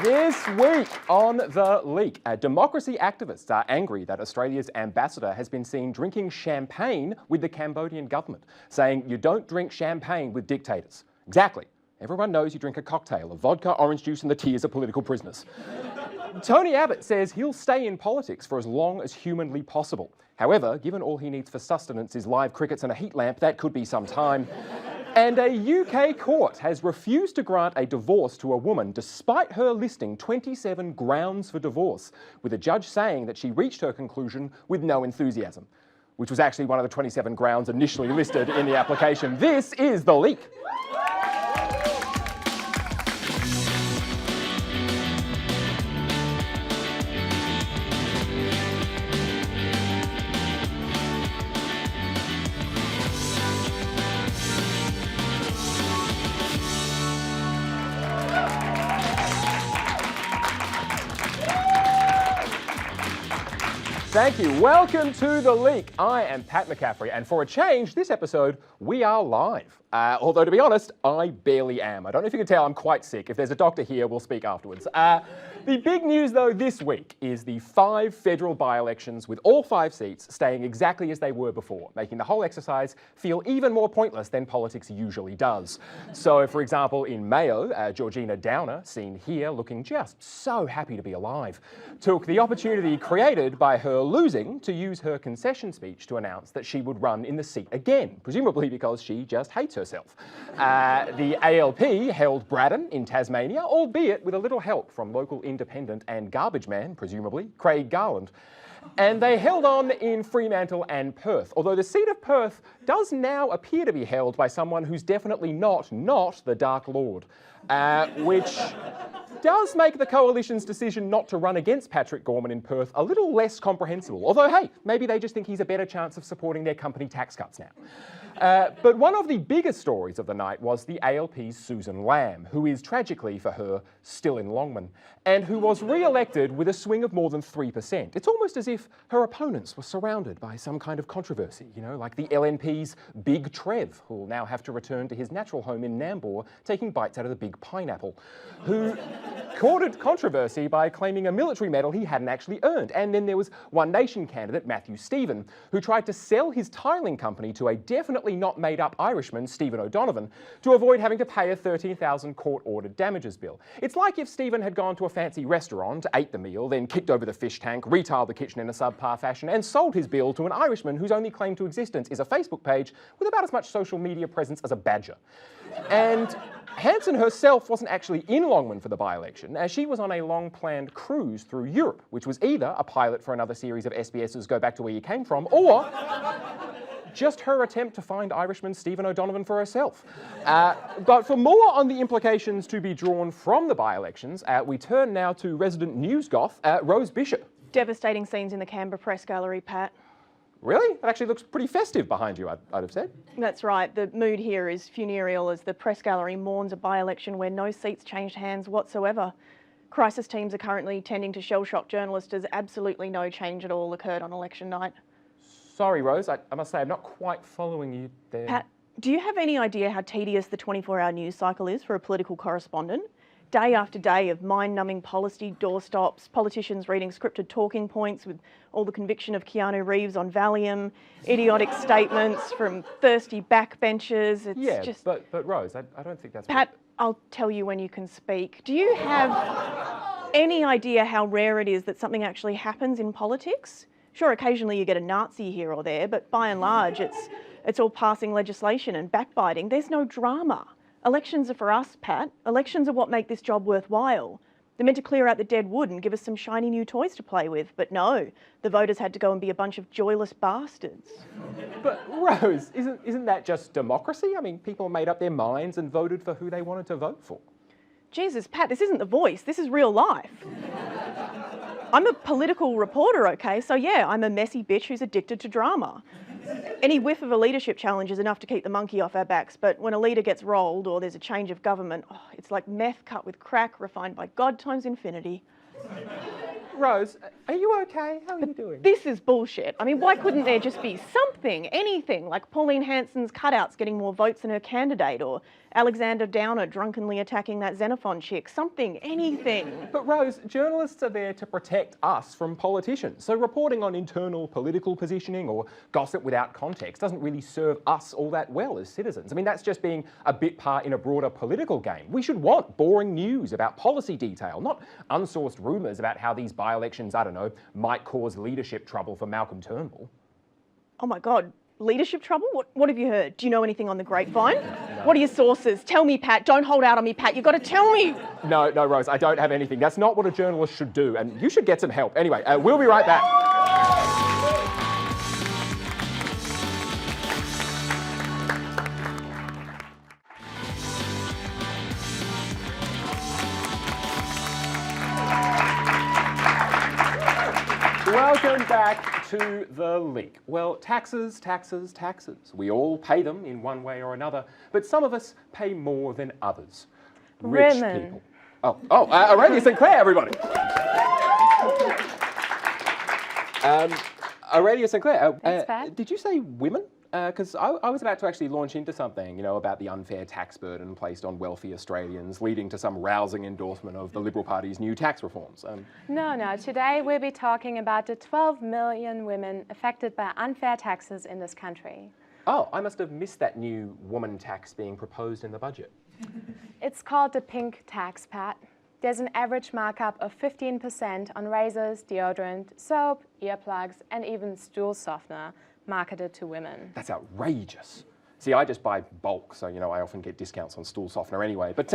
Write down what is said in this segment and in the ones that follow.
This week on The Leak, democracy activists are angry that Australia's ambassador has been seen drinking champagne with the Cambodian government, saying you don't drink champagne with dictators. Exactly. Everyone knows you drink a cocktail of vodka, orange juice and the tears of political prisoners. Tony Abbott says he'll stay in politics for as long as humanly possible. However, given all he needs for sustenance is live crickets and a heat lamp, that could be some time. And a UK court has refused to grant a divorce to a woman despite her listing 27 grounds for divorce, with a judge saying that she reached her conclusion with no enthusiasm, which was actually one of the 27 grounds initially listed in the application. This is The Leak. Thank you. Welcome to The Leak. I am Pat McCaffrie, and for a change, this episode, we are live. Although, to be honest, I barely am. I don't know if you can tell, I'm quite sick. If there's a doctor here, we'll speak afterwards. The big news, though, this week is the 5 federal by-elections with all 5 seats staying exactly as they were before, making the whole exercise feel even more pointless than politics usually does. So, for example, in Mayo, Georgina Downer, seen here looking just so happy to be alive, took the opportunity created by her losing to use her concession speech to announce that she would run in the seat again, presumably because she just hates herself. The ALP held Braddon in Tasmania, albeit with a little help from local independent and garbage man, presumably, Craig Garland. And they held on in Fremantle and Perth, although the seat of Perth does now appear to be held by someone who's definitely not the Dark Lord, which does make the Coalition's decision not to run against Patrick Gorman in Perth a little less comprehensible. Although, hey, maybe they just think he's a better chance of supporting their company tax cuts now. But one of the biggest stories of the night was the ALP's Susan Lamb, who is, tragically for her, still in Longman, and who was re-elected with a swing of more than 3%. It's almost as if her opponents were surrounded by some kind of controversy, you know, like the LNP's Big Trev, who will now have to return to his natural home in Nambour, taking bites out of the big pineapple, who courted controversy by claiming a military medal he hadn't actually earned. And then there was One Nation candidate, Matthew Stephen, who tried to sell his tiling company to a definitely not made-up Irishman, Stephen O'Donovan, to avoid having to pay a $13,000 court-ordered damages bill. It's like if Stephen had gone to a fancy restaurant, ate the meal, then kicked over the fish tank, retiled the kitchen in a subpar fashion, and sold his bill to an Irishman whose only claim to existence is a Facebook page with about as much social media presence as a badger. And Hanson herself wasn't actually in Longman for the by-election, as she was on a long-planned cruise through Europe, which was either a pilot for another series of SBS's Go Back to Where You Came From, or just her attempt to find Irishman Stephen O'Donovan for herself. But for more on the implications to be drawn from the by-elections, we turn now to resident news goth, Rose Bishop. Devastating scenes in the Canberra Press Gallery, Pat. Really? It actually looks pretty festive behind you, I'd have said. That's right. The mood here is funereal as the Press Gallery mourns a by-election where no seats changed hands whatsoever. Crisis teams are currently tending to shell-shock journalists as absolutely no change at all occurred on election night. Sorry, Rose, I must say I'm not quite following you there. Pat, do you have any idea how tedious the 24-hour news cycle is for a political correspondent? Day after day of mind-numbing policy doorstops, politicians reading scripted talking points with all the conviction of Keanu Reeves on Valium, idiotic statements from thirsty backbenchers. It's just... but Rose, I don't think that's... Pat, I'll tell you when you can speak. Do you have any idea how rare it is that something actually happens in politics? Sure, occasionally you get a Nazi here or there, but by and large, it's all passing legislation and backbiting. There's no drama. Elections are for us, Pat. Elections are what make this job worthwhile. They're meant to clear out the dead wood and give us some shiny new toys to play with, but no, the voters had to go and be a bunch of joyless bastards. But Rose, isn't that just democracy? I mean, people made up their minds and voted for who they wanted to vote for. Jesus, Pat, this isn't The Voice, this is real life. I'm a political reporter, okay? So yeah, I'm a messy bitch who's addicted to drama. Any whiff of a leadership challenge is enough to keep the monkey off our backs, but when a leader gets rolled or there's a change of government, it's like meth cut with crack refined by God times infinity. Rose, are you okay? How are you doing? This is bullshit. I mean, why couldn't there just be something, anything, like Pauline Hanson's cutouts getting more votes than her candidate, or Alexander Downer drunkenly attacking that Xenophon chick? Something, anything. But Rose, journalists are there to protect us from politicians. So reporting on internal political positioning or gossip without context doesn't really serve us all that well as citizens. I mean, that's just being a bit part in a broader political game. We should want boring news about policy detail, not unsourced rumours about how these by-elections, I don't know, might cause leadership trouble for Malcolm Turnbull. Oh my God, leadership trouble? What have you heard? Do you know anything on the grapevine? No. What are your sources? Tell me, Pat. Don't hold out on me, Pat. You've got to tell me. No, Rose, I don't have anything. That's not what a journalist should do, and you should get some help. Anyway, we'll be right back. Welcome back to The Leak. Well, taxes. We all pay them in one way or another, but some of us pay more than others. Rich people. Aurelia Sinclair, everybody. Aurelia Sinclair, Thanks, Pat. did you say women? Because I was about to actually launch into something, you know, about the unfair tax burden placed on wealthy Australians, leading to some rousing endorsement of the Liberal Party's new tax reforms. No. Today we'll be talking about the 12 million women affected by unfair taxes in this country. Oh, I must have missed that new woman tax being proposed in the budget. It's called the pink tax, Pat. There's an average markup of 15% on razors, deodorant, soap, earplugs, and even stool softener marketed to women. That's outrageous. See, I just buy bulk, so, you know, I often get discounts on stool softener anyway. But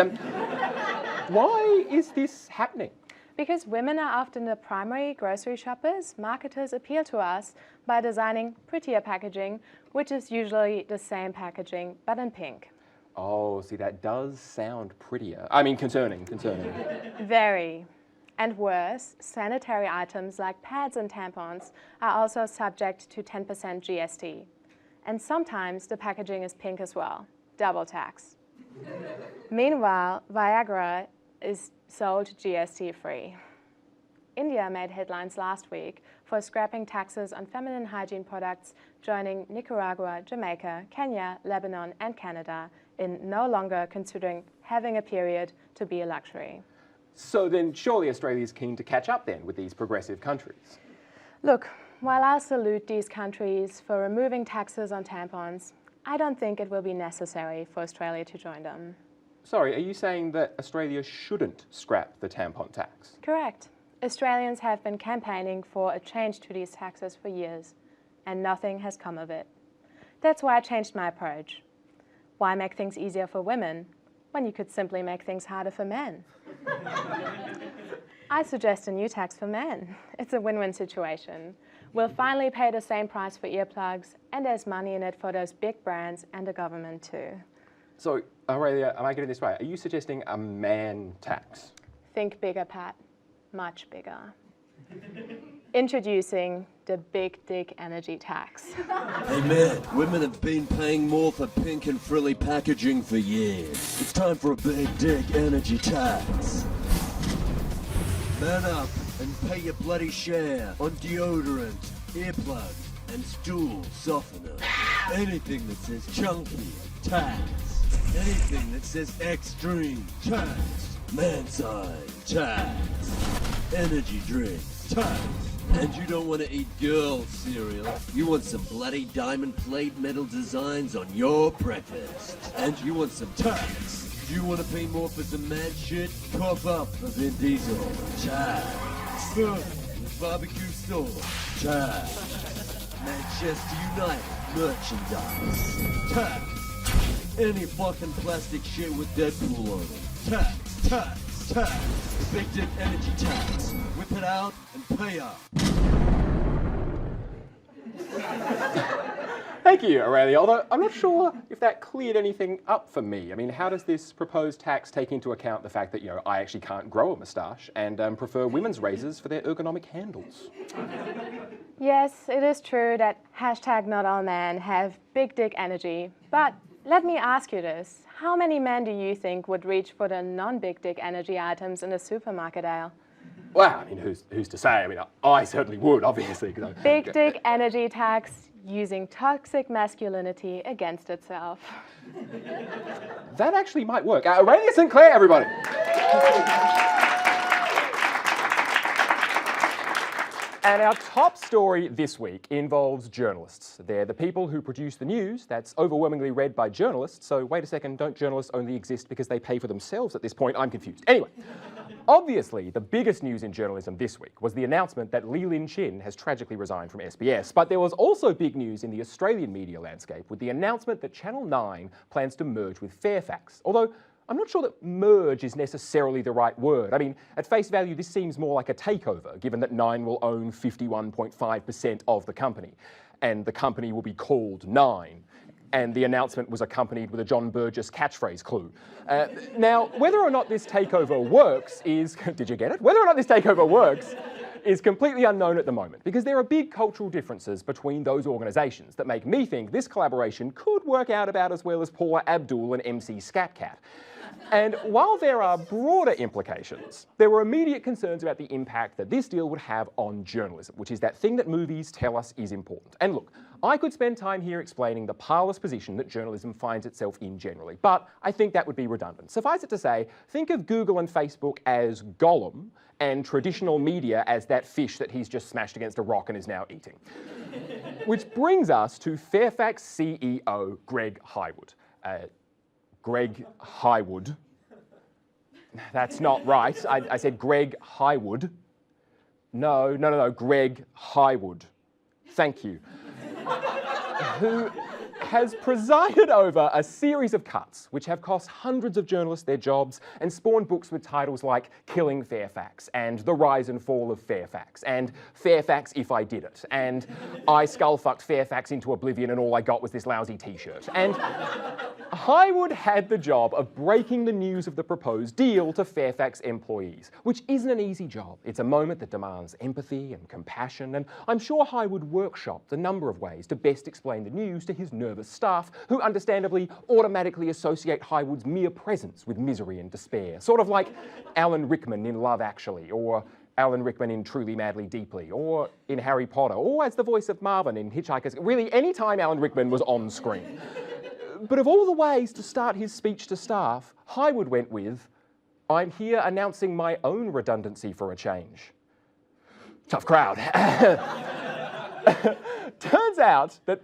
why is this happening? Because women are often the primary grocery shoppers, marketers appeal to us by designing prettier packaging, which is usually the same packaging, but in pink. Oh, see, that does sound prettier. I mean, concerning. Very. And worse, sanitary items like pads and tampons are also subject to 10% GST. And sometimes the packaging is pink as well, double tax. Meanwhile, Viagra is sold GST-free. India made headlines last week for scrapping taxes on feminine hygiene products, joining Nicaragua, Jamaica, Kenya, Lebanon, and Canada in no longer considering having a period to be a luxury. So then surely Australia's keen to catch up then with these progressive countries. Look, while I salute these countries for removing taxes on tampons, I don't think it will be necessary for Australia to join them. Sorry, are you saying that Australia shouldn't scrap the tampon tax? Correct. Australians have been campaigning for a change to these taxes for years, and nothing has come of it. That's why I changed my approach. Why make things easier for women when you could simply make things harder for men? I suggest a new tax for men. It's a win-win situation. We'll finally pay the same price for earplugs, and there's money in it for those big brands and the government too. So, Aurelia, am I getting this right? Are you suggesting a man tax? Think bigger, Pat. Much bigger. Introducing the big dick energy tax. Hey man, women have been paying more for pink and frilly packaging for years. It's time for a big dick energy tax. Man up and pay your bloody share on deodorant, earplugs, and stool softener. Anything that says chunky, tax. Anything that says extreme, tax. Man size, tax. Energy drinks, tax. And you don't want to eat girl cereal. You want some bloody diamond plate metal designs on your breakfast. And you want some tax. Do you want to pay more for some mad shit? Cough up a Vin Diesel. Tax. Barbecue store. Tax. Manchester United merchandise. Tax. Any fucking plastic shit with Deadpool on it. Tax. Tax. Tax. The big dick energy tax. Whip it out and pay up. Thank you, Aurelia, although I'm not sure if that cleared anything up for me. I mean, how does this proposed tax take into account the fact that, you know, I actually can't grow a moustache and prefer women's razors for their ergonomic handles? Yes, it is true that #NotAllMen have big dick energy, but let me ask you this. How many men do you think would reach for the non-big dick energy items in the supermarket aisle? Well, I mean, who's to say? I mean, I certainly would, obviously. Big dick energy tax using toxic masculinity against itself. That actually might work. Aurelia Sinclair, everybody. And our top story this week involves journalists. They're the people who produce the news that's overwhelmingly read by journalists. So wait a second, don't journalists only exist because they pay for themselves at this point? I'm confused. Anyway, obviously the biggest news in journalism this week was the announcement that Li Lin Chin has tragically resigned from SBS. But there was also big news in the Australian media landscape with the announcement that Channel 9 plans to merge with Fairfax. Although I'm not sure that merge is necessarily the right word. I mean, at face value, this seems more like a takeover, given that Nine will own 51.5% of the company, and the company will be called Nine. And the announcement was accompanied with a John Burgess catchphrase clue. Now, whether or not this takeover works is, did you get it? Whether or not this takeover works is completely unknown at the moment, because there are big cultural differences between those organisations that make me think this collaboration could work out about as well as Paula Abdul and MC Scatcat. And while there are broader implications, there were immediate concerns about the impact that this deal would have on journalism, which is that thing that movies tell us is important. And look, I could spend time here explaining the parlous position that journalism finds itself in generally, but I think that would be redundant. Suffice it to say, think of Google and Facebook as Gollum, and traditional media as that fish that he's just smashed against a rock and is now eating. Which brings us to Fairfax CEO Greg Hywood. Greg Hywood. That's not right. I said Greg Hywood. No, Greg Hywood. Thank you. Who has presided over a series of cuts which have cost hundreds of journalists their jobs and spawned books with titles like Killing Fairfax and The Rise and Fall of Fairfax and Fairfax If I Did It and I skull-fucked Fairfax into oblivion and all I got was this lousy t-shirt. And Hywood had the job of breaking the news of the proposed deal to Fairfax employees, which isn't an easy job. It's a moment that demands empathy and compassion, and I'm sure Hywood workshopped a number of ways to best explain the news to his nervous staff, who understandably automatically associate Hywood's mere presence with misery and despair, sort of like Alan Rickman in Love Actually, or Alan Rickman in Truly Madly Deeply, or in Harry Potter, or as the voice of Marvin in Hitchhiker's... Really, any time Alan Rickman was on screen. But of all the ways to start his speech to staff, Hywood went with, "I'm here announcing my own redundancy for a change." Tough crowd. Turns out that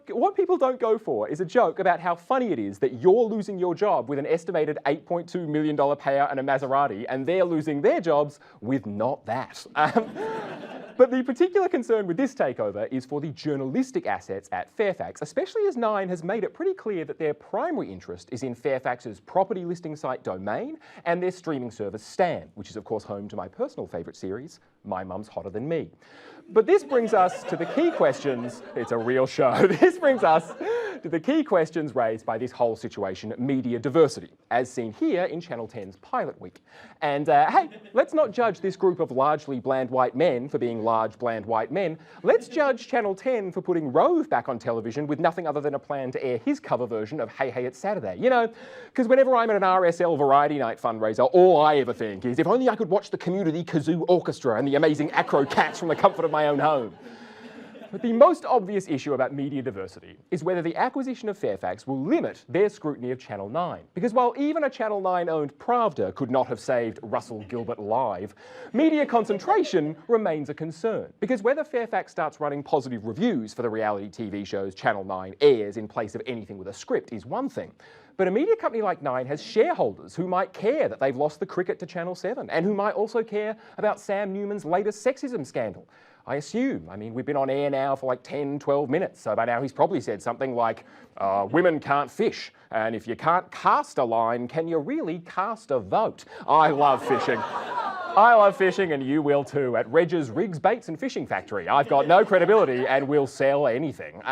what people don't go for is a joke about how funny it is that you're losing your job with an estimated $8.2 million payout and a Maserati, and they're losing their jobs with not that. But the particular concern with this takeover is for the journalistic assets at Fairfax, especially as Nine has made it pretty clear that their primary interest is in Fairfax's property listing site Domain and their streaming service Stan, which is of course home to my personal favourite series, My Mum's Hotter Than Me. But this brings us to the key questions. It's a real show. This brings us to the key questions raised by this whole situation, media diversity, as seen here in Channel 10's Pilot Week. And hey, let's not judge this group of largely bland white men for being large, bland white men. Let's judge Channel 10 for putting Rove back on television with nothing other than a plan to air his cover version of Hey Hey It's Saturday. You know, because whenever I'm at an RSL Variety Night fundraiser, all I ever think is, if only I could watch the Community Kazoo Orchestra and the amazing Acro Cats from the comfort of my own home. But the most obvious issue about media diversity is whether the acquisition of Fairfax will limit their scrutiny of Channel 9. Because while even a Channel 9-owned Pravda could not have saved Russell Gilbert live, media concentration remains a concern. Because whether Fairfax starts running positive reviews for the reality TV shows Channel 9 airs in place of anything with a script is one thing. But a media company like Nine has shareholders who might care that they've lost the cricket to Channel 7 and who might also care about Sam Newman's latest sexism scandal. I assume. I mean, we've been on air now for like 10, 12 minutes, so by now he's probably said something like, women can't fish, and if you can't cast a line, can you really cast a vote? I love fishing. I love fishing, and you will too, at Reg's Rigs, Baits and Fishing Factory. I've got no credibility and will sell anything.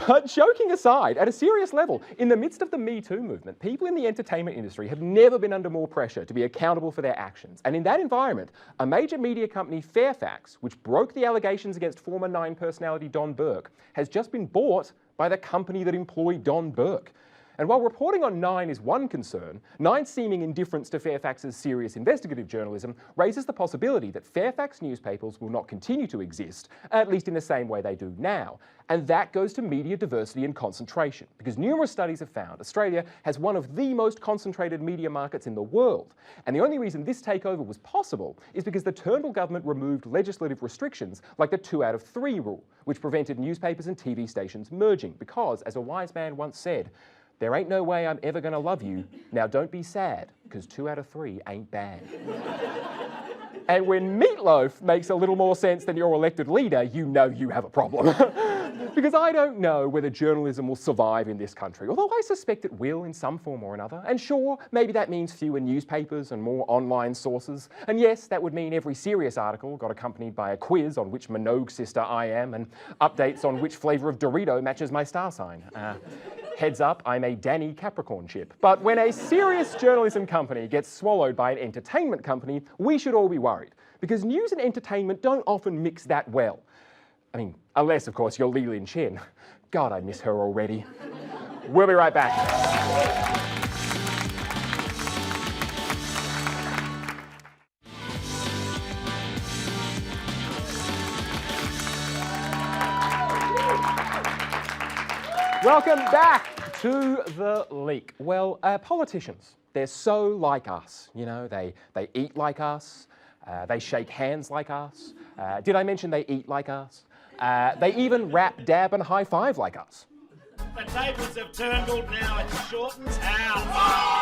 But joking aside, at a serious level, in the midst of the Me Too movement, people in the entertainment industry have never been under more pressure to be accountable for their actions. And in that environment, a major media company, Fairfax, which broke the allegations against former Nine personality Don Burke, has just been bought by the company that employed Don Burke. And while reporting on Nine is one concern, Nine's seeming indifference to Fairfax's serious investigative journalism raises the possibility that Fairfax newspapers will not continue to exist, at least in the same way they do now. And that goes to media diversity and concentration, because numerous studies have found Australia has one of the most concentrated media markets in the world. And the only reason this takeover was possible is because the Turnbull government removed legislative restrictions like the 2 out of 3 rule, which prevented newspapers and TV stations merging, because, as a wise man once said, there ain't no way I'm ever gonna love you. Now don't be sad, because 2 out of 3 ain't bad. And when Meatloaf makes a little more sense than your elected leader, you know you have a problem. Because I don't know whether journalism will survive in this country, although I suspect it will in some form or another. And sure, maybe that means fewer newspapers and more online sources. And yes, that would mean every serious article got accompanied by a quiz on which Minogue sister I am and updates on which flavour of Dorito matches my star sign. Heads up, I'm a Danny Capricorn chip. But when a serious journalism company gets swallowed by an entertainment company, we should all be worried, because news and entertainment don't often mix that well. I mean, unless, of course, you're Li Lin Chen. God, I miss her already. We'll be right back. Welcome back to The Leak. Well, politicians, they're so like us. You know, they eat like us, they shake hands like us. Did I mention they eat like us? They even rap, dab and high five like us. The tables have turned, now it's Shorten's house.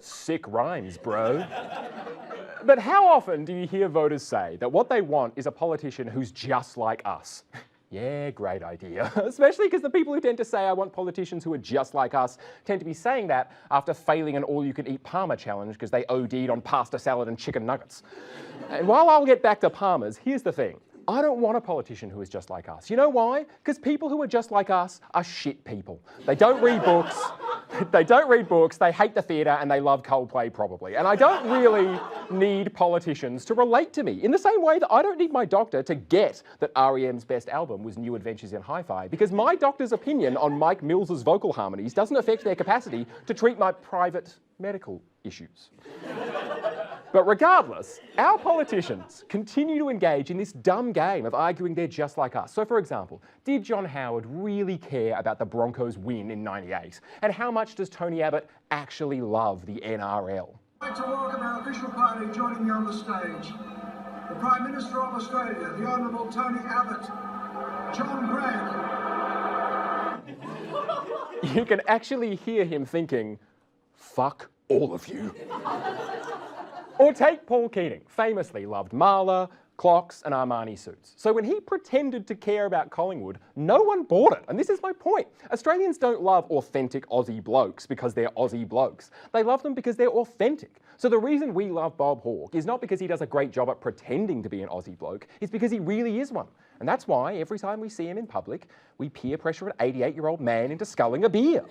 Sick rhymes, bro. But how often do you hear voters say that what they want is a politician who's just like us? Yeah, great idea. Especially because the people who tend to say I want politicians who are just like us tend to be saying that after failing an all-you-can-eat Parma challenge because they OD'd on pasta salad and chicken nuggets. And while I'll get back to Parmas, here's the thing. I don't want a politician who is just like us. You know why? Because people who are just like us are shit people. They don't read books, they hate the theatre, and they love Coldplay probably. And I don't really need politicians to relate to me, in the same way that I don't need my doctor to get that R.E.M's best album was New Adventures in Hi-Fi, because my doctor's opinion on Mike Mills's vocal harmonies doesn't affect their capacity to treat my private medical issues. But regardless, our politicians continue to engage in this dumb game of arguing they're just like us. So for example, did John Howard really care about the Broncos' win in '98? And how much does Tony Abbott actually love the NRL? I'd like to welcome our official party joining me on the stage. The Prime Minister of Australia, the Honourable Tony Abbott, John Grant. You can actually hear him thinking, fuck all of you. Or take Paul Keating, famously loved Marla, clocks and Armani suits. So when he pretended to care about Collingwood, no one bought it. And this is my point. Australians don't love authentic Aussie blokes because they're Aussie blokes. They love them because they're authentic. So the reason we love Bob Hawke is not because he does a great job at pretending to be an Aussie bloke, it's because he really is one. And that's why every time we see him in public, we peer pressure an 88-year-old man into sculling a beer.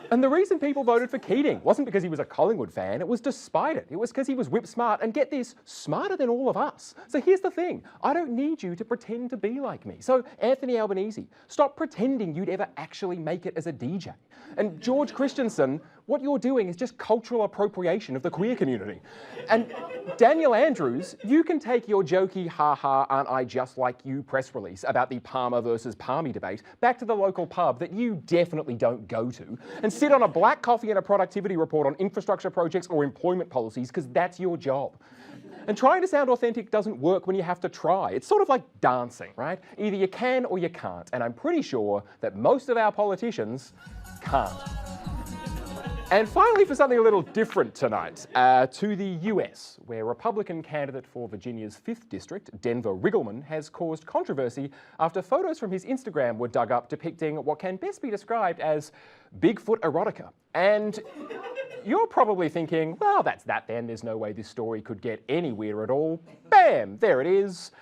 And the reason people voted for Keating wasn't because he was a Collingwood fan, it was despite it. It was because he was whip smart, and get this, smarter than all of us. So here's the thing, I don't need you to pretend to be like me. So Anthony Albanese, stop pretending you'd ever actually make it as a DJ. And George Christensen, what you're doing is just cultural appropriation of the queer community. And Daniel Andrews, you can take your jokey ha-ha aren't I just like you press release about the Palmer versus Palmy debate back to the local pub that you definitely don't go to and sit on a black coffee and a productivity report on infrastructure projects or employment policies because that's your job. And trying to sound authentic doesn't work when you have to try. It's sort of like dancing, right? Either you can or you can't. And I'm pretty sure that most of our politicians can't. And finally, for something a little different tonight, to the US, where Republican candidate for Virginia's 5th District, Denver Riggleman, has caused controversy after photos from his Instagram were dug up depicting what can best be described as Bigfoot erotica. And you're probably thinking, well, that's that then, there's no way this story could get any weirder at all. Bam, there it is.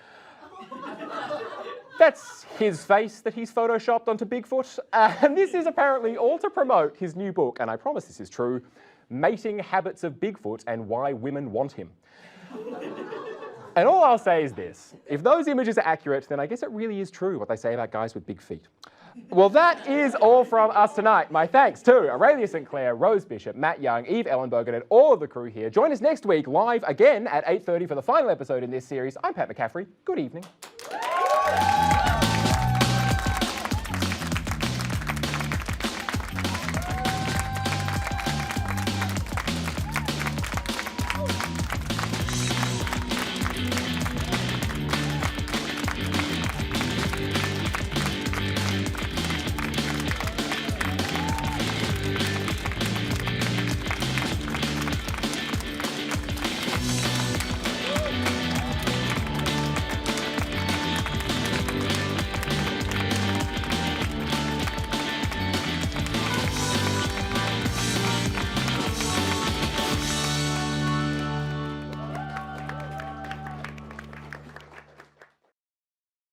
That's his face that he's photoshopped onto Bigfoot. And this is apparently all to promote his new book, and I promise this is true, Mating Habits of Bigfoot and Why Women Want Him. And all I'll say is this. If those images are accurate, then I guess it really is true what they say about guys with big feet. Well, that is all from us tonight. My thanks to Aurelia St. Clair, Rose Bishop, Matt Young, Eve Ellenberger, and all of the crew here. Join us next week live again at 8:30 for the final episode in this series. I'm Pat McCaffrey. Good evening.